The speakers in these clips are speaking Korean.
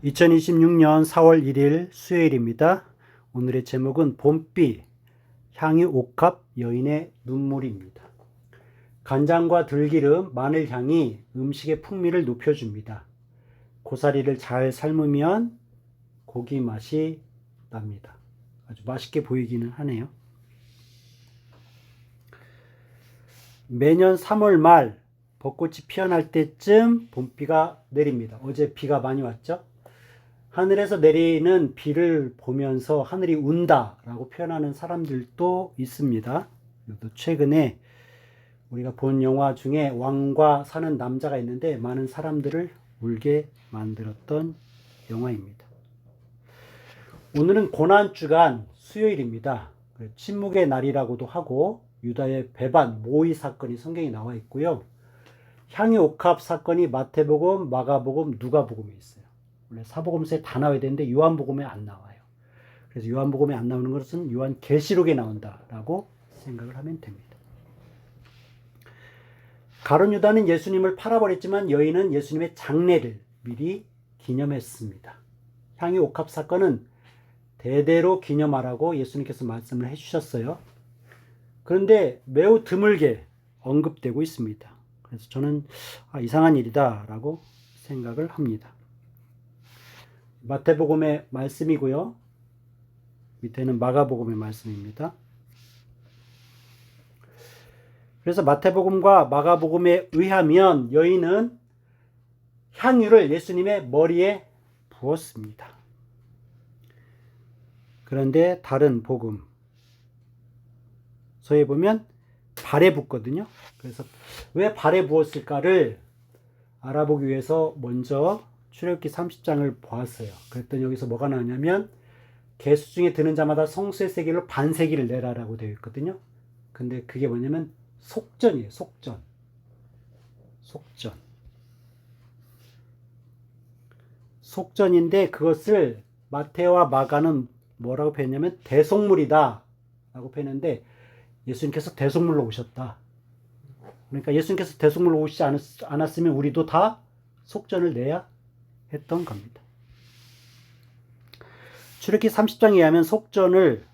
2026년 4월 1일 수요일입니다. 오늘의 제목은 봄비, 향유 옥합 여인의 눈물입니다. 간장과 들기름, 마늘향이 음식의 풍미를 높여줍니다. 고사리를 잘 삶으면 고기 맛이 납니다. 아주 맛있게 보이기는 하네요. 매년 3월 말 벚꽃이 피어날 때쯤 봄비가 내립니다. 어제 비가 많이 왔죠? 하늘에서 내리는 비를 보면서 하늘이 운다라고 표현하는 사람들도 있습니다. 최근에 우리가 본 영화 중에 왕과 사는 남자가 있는데 많은 사람들을 울게 만들었던 영화입니다. 오늘은 고난주간 수요일입니다. 침묵의 날이라고도 하고 유다의 배반, 모의 사건이 성경에 나와 있고요. 향유 옥합 사건이 마태복음, 마가복음, 누가복음에 있어요. 원래 사복음서에 다 나와야 되는데 요한복음에 안 나와요. 그래서 요한복음에 안 나오는 것은 요한계시록에 나온다라고 생각을 하면 됩니다. 가룟 유다는 예수님을 팔아버렸지만 여인은 예수님의 장례를 미리 기념했습니다. 향유 옥합 사건은 대대로 기념하라고 예수님께서 말씀을 해주셨어요. 그런데 매우 드물게 언급되고 있습니다. 그래서 저는 이상한 일이다 라고 생각을 합니다. 마태복음의 말씀이고요. 밑에는 마가복음의 말씀입니다. 그래서 마태복음과 마가복음에 의하면 여인은 향유를 예수님의 머리에 부었습니다. 그런데 다른 복음서에 보면 발에 붓거든요. 그래서 왜 발에 부었을까를 알아보기 위해서 먼저 출애굽기 30장을 보았어요. 그랬더니 여기서 뭐가 나오냐면 계수 중에 드는 자마다 성수의 세겔로 반세기를 내라라고 되어 있거든요. 근데 그게 뭐냐면 속전이에요. 속전. 속전인데 그것을 마태와 마가는 뭐라고 표현했냐면 대속물이다 라고 표현했는데 예수님께서 대속물로 오셨다. 그러니까 예수님께서 대속물로 오시지 않았으면 우리도 다 속전을 내야 했던 겁니다. 출애굽기 30장에 의하면 속전을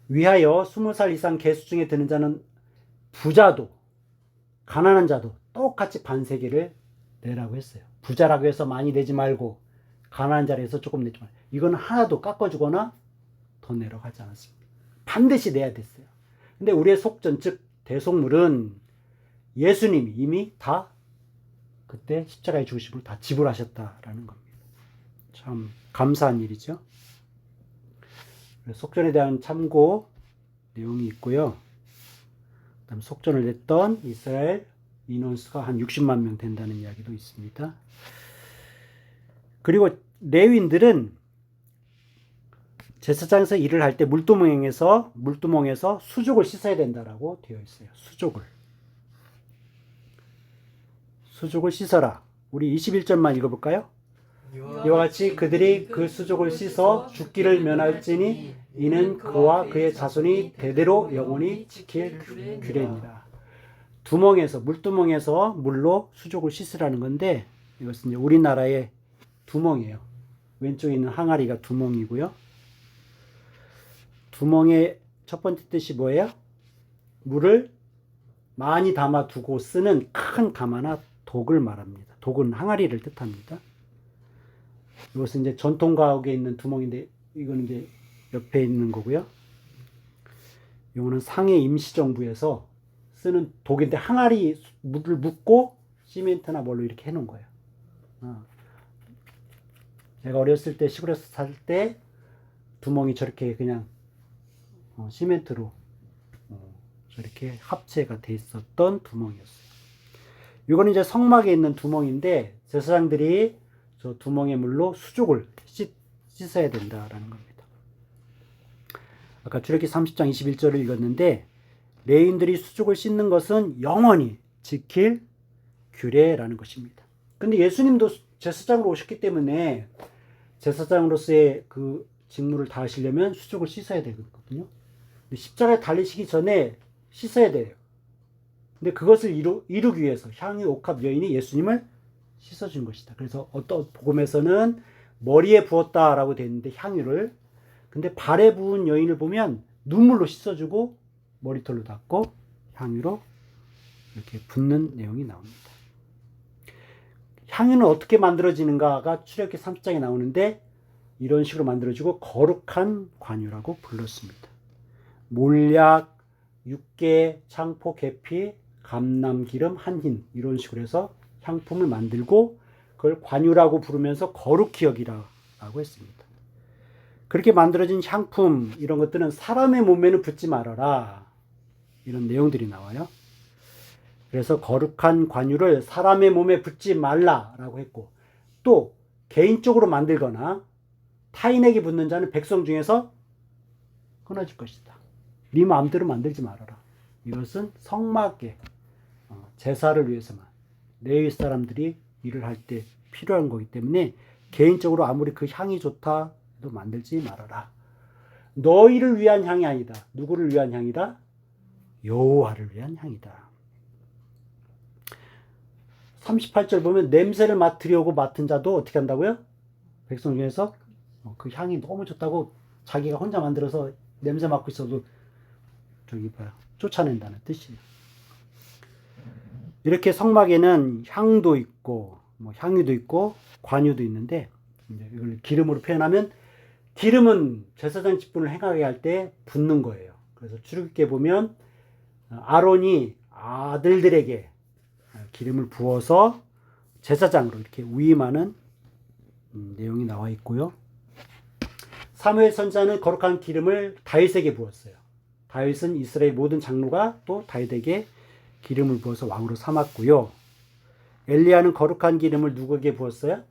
위하여 20살 이상 계수 중에 드는 자는 부자도 가난한 자도 똑같이 반세기를 내라고 했어요. 부자라고 해서 많이 내지 말고 가난한 자라 해서 조금 내지 말고 이건 하나도 깎아주거나 더 내라고 하지 않았습니다. 반드시 내야 됐어요. 근데 우리의 속전 즉 대속물은 예수님이 이미 다 그때 십자가의 죽으심을 다 지불하셨다라는 겁니다. 참 감사한 일이죠. 속전에 대한 참고 내용이 있고요. 그다음 속전을 냈던 이스라엘 인원수가 한 60만 명 된다는 이야기도 있습니다. 그리고 레위인들은 제사장에서 일을 할 때 물두멍에서 수족을 씻어야 된다라고 되어 있어요. 수족을 씻어라. 우리 21절만 읽어볼까요? 이와 같이 그들이 그 수족을 씻어 죽기를 면할지니 이는 그와 그의 자손이 대대로 영원히 지킬 규례니라. 물두멍에서 물로 수족을 씻으라는 건데 이것은 이제 우리나라의 두멍이에요. 왼쪽에 있는 항아리가 두멍이고요. 두멍의 첫 번째 뜻이 뭐예요? 물을 많이 담아두고 쓰는 큰 가마나 독을 말합니다. 독은 항아리를 뜻합니다. 이것은 이제 전통 가옥에 있는 두멍인데 이거는 이제 옆에 있는 거고요. 이거는 상해 임시정부에서 쓰는 독인데 항아리 물을 묻고 시멘트나 뭘로 이렇게 해놓은 거예요. 제가 어렸을 때 시골에서 살 때 두멍이 저렇게 그냥 시멘트로 저렇게 합체가 돼 있었던 두멍이었어요. 이거는 이제 성막에 있는 두멍인데 제사장들이 저 두멍의 물로 수족을 씻어야 된다라는 겁니다. 아까 출애굽기 30장 21절을 읽었는데 레위인들이 수족을 씻는 것은 영원히 지킬 규례라는 것입니다. 근데 예수님도 제사장으로 오셨기 때문에 제사장으로서의 그 직무를 다하시려면 수족을 씻어야 되거든요. 십자가에 달리시기 전에 씻어야 돼요. 근데 그것을 이루기 위해서 향유 옥합 여인이 예수님을 씻어준 것이다. 그래서 어떤 복음에서는 머리에 부었다라고 되어 있는데 향유를, 근데 발에 부은 여인을 보면 눈물로 씻어주고 머리털로 닦고 향유로 이렇게 붓는 내용이 나옵니다. 향유는 어떻게 만들어지는가가 출애굽기 30장에 나오는데 이런 식으로 만들어지고 거룩한 관유라고 불렀습니다. 몰약, 육개, 창포, 계피, 감람기름, 한흰 이런 식으로 해서 향품을 만들고 그걸 관유라고 부르면서 거룩히 여기라고 했습니다. 그렇게 만들어진 향품 이런 것들은 사람의 몸에는 붓지 말아라 이런 내용들이 나와요. 그래서 거룩한 관유를 사람의 몸에 붓지 말라라고 했고, 또 개인적으로 만들거나 타인에게 붓는 자는 백성 중에서 끊어질 것이다. 네 마음대로 만들지 말아라. 이것은 성막의 제사를 위해서만 레위 사람들이 일을 할 때 필요한 거기 때문에 개인적으로 아무리 그 향이 좋다 해도 만들지 말아라. 너희를 위한 향이 아니다. 누구를 위한 향이다? 여호와를 위한 향이다. 38절 보면 냄새를 맡으려고 맡은 자도 어떻게 한다고요? 백성 중에서 그 향이 너무 좋다고 자기가 혼자 만들어서 냄새 맡고 있어도 쫓아낸다는 뜻이에요. 이렇게 성막에는 향도 있고 향유도 있고 관유도 있는데, 이걸 기름으로 표현하면 기름은 제사장 직분을 행하게 할 때 붓는 거예요. 그래서 출애굽기에 보면 아론이 아들들에게 기름을 부어서 제사장으로 이렇게 위임하는 내용이 나와 있고요. 사무엘 선지자는 거룩한 기름을 다윗에게 부었어요. 다윗은 이스라엘 모든 장로가 또 다윗에게 기름을 부어서 왕으로 삼았고요. 엘리야는 거룩한 기름을 누구에게 부었어요?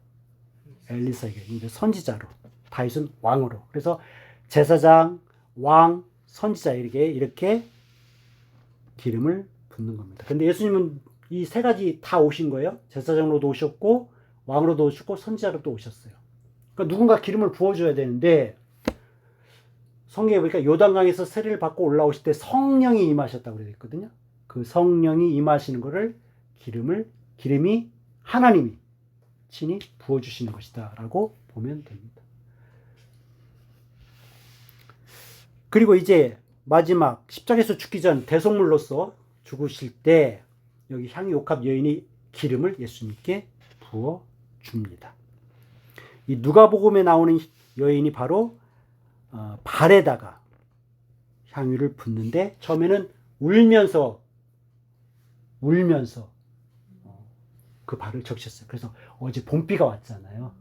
엘리사에게, 이제 선지자로. 다윗은 왕으로. 그래서 제사장, 왕, 선지자 이렇게 기름을 붓는 겁니다. 근데 예수님은 이 세 가지 다 오신 거예요. 제사장으로도 오셨고 왕으로도 오셨고 선지자로도 오셨어요. 그러니까 누군가 기름을 부어줘야 되는데, 성경에 보니까 요단강에서 세례를 받고 올라오실 때 성령이 임하셨다고 되어 있거든요. 그 성령이 임하시는 것을 기름이 하나님이 친히 부어주시는 것이다 라고 보면 됩니다. 그리고 이제 마지막 십자가에서 죽기 전 대속물로서 죽으실 때 여기 향유옥합 여인이 기름을 예수님께 부어줍니다. 이 누가복음에 나오는 여인이 바로 발에다가 향유를 붓는데 처음에는 울면서 그 발을 적셨어요. 그래서 어제 봄비가 왔잖아요.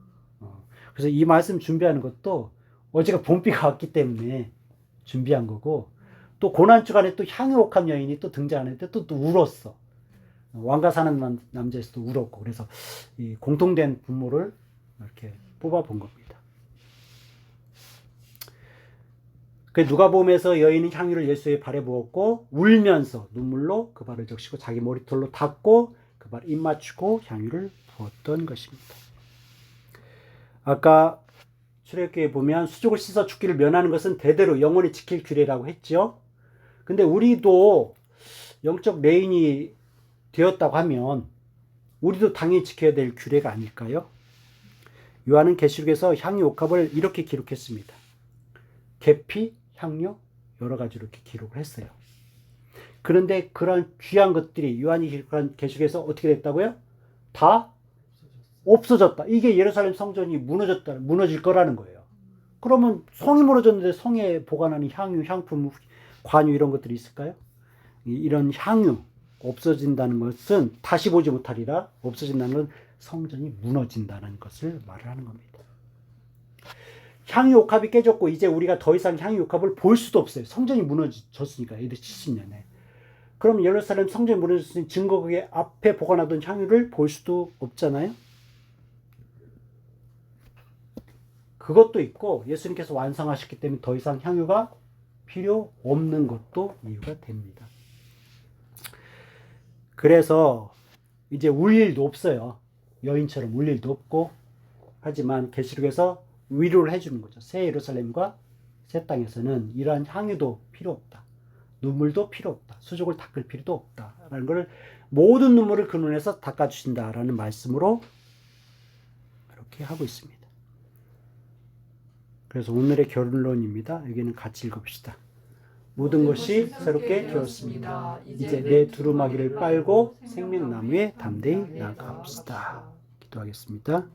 그래서 이 말씀 준비하는 것도 어제가 봄비가 왔기 때문에 준비한 거고, 또 고난주간에 또 향유옥합 여인이 또 등장하는데 또 울었어. 왕가 사는 남자에서도 울었고, 그래서 이 공통된 분모를 이렇게 뽑아 본 겁니다. 그 누가복음에서 여인은 향유를 예수의 발에 부었고 울면서 눈물로 그 발을 적시고 자기 머리털로 닦고 그 발 입 맞추고 향유를 부었던 것입니다. 아까 출애굽기에 보면 수족을 씻어 죽기를 면하는 것은 대대로 영원히 지킬 규례라고 했죠. 근데 우리도 영적 레인이 되었다고 하면 우리도 당연히 지켜야 될 규례가 아닐까요? 요한은 계시록에서 향유옥합을 이렇게 기록했습니다. 계피, 향유 여러 가지로 이렇게 기록을 했어요. 그런데 그런 귀한 것들이 요한이 기록한 계시록에서 어떻게 됐다고요? 다 없어졌다. 이게 예루살렘 성전이 무너질 거라는 거예요. 그러면 성이 무너졌는데 성에 보관하는 향유, 향품, 관유 이런 것들이 있을까요? 이런 향유 없어진다는 것은 다시 보지 못하리라. 없어진다는 건 성전이 무너진다는 것을 말을 하는 겁니다. 향유옥합이 깨졌고 이제 우리가 더 이상 향유옥합을 볼 수도 없어요. 성전이 무너졌으니까 AD 70년에. 그럼 예루살렘 성전이 무너졌으니 증거궤 앞에 보관하던 향유를 볼 수도 없잖아요. 그것도 있고 예수님께서 완성하셨기 때문에 더 이상 향유가 필요 없는 것도 이유가 됩니다. 그래서 이제 울 일도 없어요. 여인처럼 울 일도 없고, 하지만 계시록에서 위로를 해주는 거죠. 새 예루살렘과 새 땅에서는 이러한 향유도 필요 없다. 눈물도 필요 없다. 수족을 닦을 필요도 없다. 라는 것을 모든 눈물을 그 눈에서 닦아주신다라는 말씀으로 이렇게 하고 있습니다. 그래서 오늘의 결론입니다. 여기는 같이 읽읍시다. 모든 것이 새롭게 되었습니다. 이제 내 두루마기를 빨고 생명나무에 담대히 나아갑시다. 기도하겠습니다.